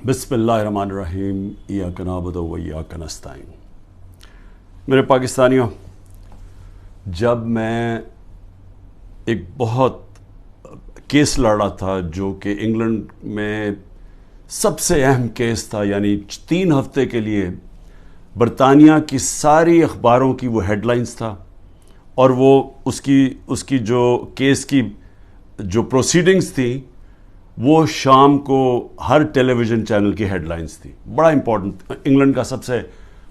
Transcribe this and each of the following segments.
بسم اللہ الرحمن الرحیم ایاک نعبد و ایاک نستعین۔ میرے پاکستانیوں، جب میں ایک بہت کیس لڑ رہا تھا جو کہ انگلینڈ میں سب سے اہم کیس تھا، یعنی 3 ہفتے کے لیے برطانیہ کی ساری اخباروں کی وہ ہیڈ لائنز تھا، اور وہ اس کی جو کیس کی جو پروسیڈنگز تھیں وہ شام کو ہر ٹیلی ویژن چینل کی ہیڈ لائنز تھی۔ بڑا امپورٹنٹ، انگلینڈ کا سب سے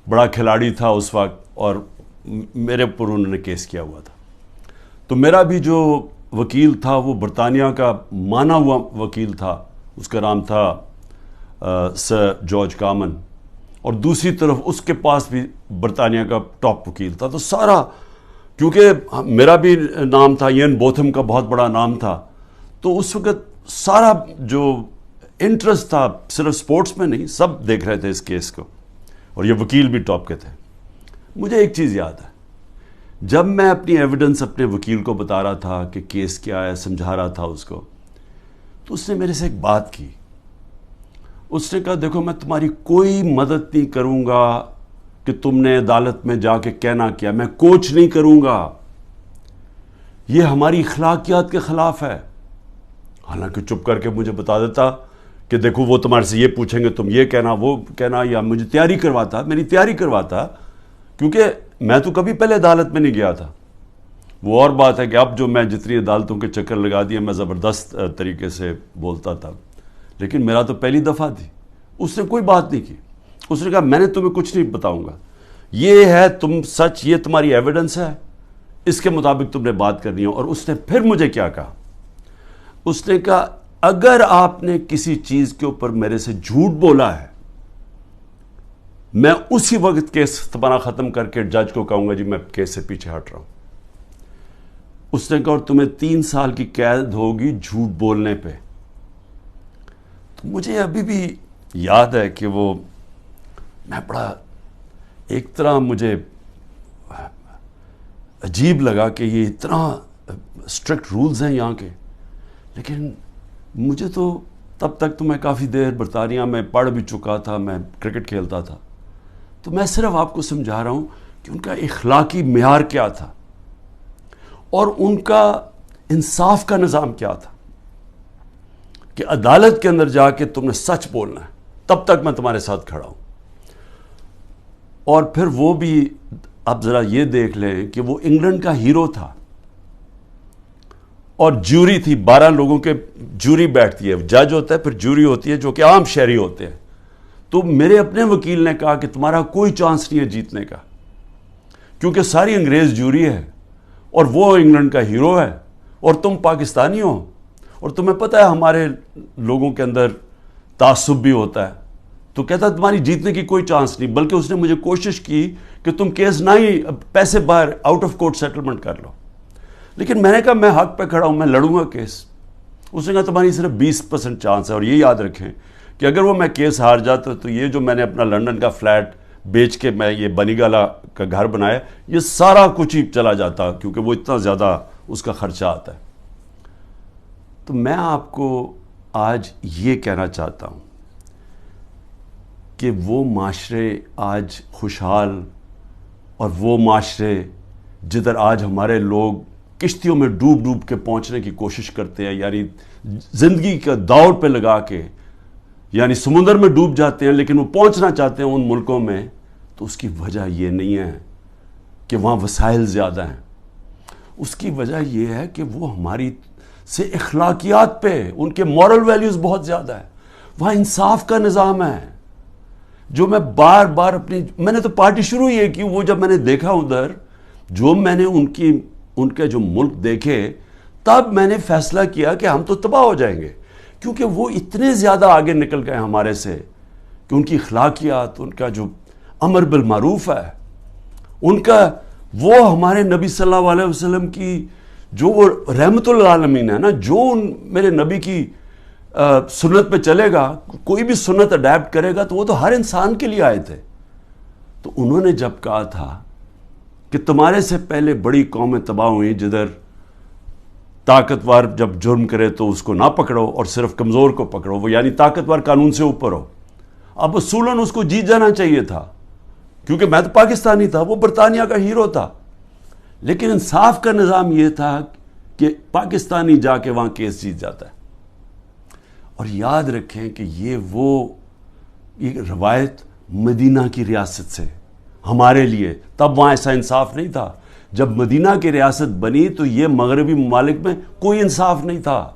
بڑا کھلاڑی تھا اس وقت، اور میرے اوپر انہوں نے کیس کیا ہوا تھا۔ تو میرا بھی جو وکیل تھا وہ برطانیہ کا مانا ہوا وکیل تھا، اس کا نام تھا سر جارج کامن، اور دوسری طرف اس کے پاس بھی برطانیہ کا ٹاپ وکیل تھا۔ تو سارا، کیونکہ میرا بھی نام تھا، ایان بوتھم کا بہت بڑا نام تھا، تو اس وقت سارا جو انٹرسٹ تھا صرف سپورٹس میں نہیں، سب دیکھ رہے تھے اس کیس کو، اور یہ وکیل بھی ٹاپ کے تھے۔ مجھے ایک چیز یاد ہے، جب میں اپنی ایویڈنس اپنے وکیل کو بتا رہا تھا کہ کیس کیا ہے، سمجھا رہا تھا اس کو، تو اس نے میرے سے ایک بات کی۔ اس نے کہا، دیکھو میں تمہاری کوئی مدد نہیں کروں گا کہ تم نے عدالت میں جا کے کہنا کیا، میں کوچ نہیں کروں گا، یہ ہماری اخلاقیات کے خلاف ہے۔ حالانکہ چپ کر کے مجھے بتا دیتا کہ دیکھو وہ تمہارے سے یہ پوچھیں گے، تم یہ کہنا وہ کہنا، یا مجھے میری تیاری کرواتا، کیونکہ میں تو کبھی پہلے عدالت میں نہیں گیا تھا۔ وہ اور بات ہے کہ اب جو میں جتنی عدالتوں کے چکر لگا دیے، میں زبردست طریقے سے بولتا تھا، لیکن میرا تو پہلی دفعہ تھی۔ اس نے کوئی بات نہیں کی، اس نے کہا میں نے تمہیں کچھ نہیں بتاؤں گا، یہ ہے تم سچ، یہ تمہاری ایویڈنس ہے، اس کے مطابق تم نے بات کرنی ہے۔ اور اس نے پھر مجھے کیا کہا، اس نے کہا اگر آپ نے کسی چیز کے اوپر میرے سے جھوٹ بولا ہے، میں اسی وقت کیس تمہارا ختم کر کے جج کو کہوں گا جی میں کیس سے پیچھے ہٹ رہا ہوں۔ اس نے کہا اور تمہیں 3 سال کی قید ہوگی جھوٹ بولنے پہ۔ تو مجھے ابھی بھی یاد ہے کہ وہ میں بڑا ایک طرح مجھے عجیب لگا کہ یہ اتنا اسٹرکٹ رولز ہیں یہاں کے، لیکن مجھے تو تب تک تو میں کافی دیر برطانیہ میں پڑھ بھی چکا تھا، میں کرکٹ کھیلتا تھا، تو میں صرف آپ کو سمجھا رہا ہوں کہ ان کا اخلاقی معیار کیا تھا اور ان کا انصاف کا نظام کیا تھا، کہ عدالت کے اندر جا کے تم نے سچ بولنا ہے، تب تک میں تمہارے ساتھ کھڑا ہوں۔ اور پھر وہ بھی آپ ذرا یہ دیکھ لیں کہ وہ انگلینڈ کا ہیرو تھا، اور جوری تھی، 12 لوگوں کے جوری بیٹھتی ہے، جج ہوتا ہے، پھر جوری ہوتی ہے جو کہ عام شہری ہوتے ہیں۔ تو میرے اپنے وکیل نے کہا کہ تمہارا کوئی چانس نہیں ہے جیتنے کا، کیونکہ ساری انگریز جوری ہے اور وہ انگلینڈ کا ہیرو ہے، اور تم پاکستانی ہو، اور تمہیں پتہ ہے ہمارے لوگوں کے اندر تعصب بھی ہوتا ہے۔ تو کہتا تمہاری جیتنے کی کوئی چانس نہیں، بلکہ اس نے مجھے کوشش کی کہ تم کیس نہ ہی پیسے باہر آؤٹ آف کورٹ سیٹلمنٹ کر لو، لیکن میں نے کہا میں حق پہ کھڑا ہوں، میں لڑوں گا کیس۔ اس نے کہا تمہاری صرف 20% چانس ہے، اور یہ یاد رکھیں کہ اگر وہ میں کیس ہار جاتا تو یہ جو میں نے اپنا لنڈن کا فلیٹ بیچ کے میں یہ بنی گالا کا گھر بنایا، یہ سارا کچھ ہی چلا جاتا، کیونکہ وہ اتنا زیادہ اس کا خرچہ آتا ہے۔ تو میں آپ کو آج یہ کہنا چاہتا ہوں کہ وہ معاشرے آج خوشحال، اور وہ معاشرے جدھر آج ہمارے لوگ کشتیوں میں ڈوب ڈوب کے پہنچنے کی کوشش کرتے ہیں، یعنی زندگی کا دوڑ پہ لگا کے، یعنی سمندر میں ڈوب جاتے ہیں لیکن وہ پہنچنا چاہتے ہیں ان ملکوں میں، تو اس کی وجہ یہ نہیں ہے کہ وہاں وسائل زیادہ ہیں، اس کی وجہ یہ ہے کہ وہ ہماری سے اخلاقیات پہ، ان کے مورل ویلیوز بہت زیادہ ہے، وہاں انصاف کا نظام ہے۔ جو میں بار بار میں نے تو پارٹی شروع یہ کی، وہ جب میں نے دیکھا ادھر، جو میں نے ان کے جو ملک دیکھے، تب میں نے فیصلہ کیا کہ ہم تو تباہ ہو جائیں گے، کیونکہ وہ اتنے زیادہ آگے نکل گئے ہمارے سے کہ ان کی اخلاقیات، ان کا جو امر بالمعروف ہے، ان کا وہ ہمارے نبی صلی اللہ علیہ وسلم کی جو وہ رحمت للعالمین ہے نا، جو میرے نبی کی سنت پہ چلے گا، کوئی بھی سنت اڈیپٹ کرے گا، تو وہ تو ہر انسان کے لیے آئے تھے۔ تو انہوں نے جب کہا تھا کہ تمہارے سے پہلے بڑی قومیں تباہ ہوئیں، جدھر طاقتور جب جرم کرے تو اس کو نہ پکڑو اور صرف کمزور کو پکڑو، وہ یعنی طاقتور قانون سے اوپر ہو، اب اصولاً اس کو جیت جانا چاہیے تھا، کیونکہ میں تو پاکستانی تھا، وہ برطانیہ کا ہیرو تھا. لیکن انصاف کا نظام یہ تھا کہ پاکستانی جا کے وہاں کیس جیت جاتا ہے. اور یاد رکھیں کہ یہ روایت مدینہ کی ریاست سے ہمارے لیے تب وہاں ایسا انصاف نہیں تھا. جب مدینہ کی ریاست بنی تو یہ مغربی ممالک میں کوئی انصاف نہیں تھا.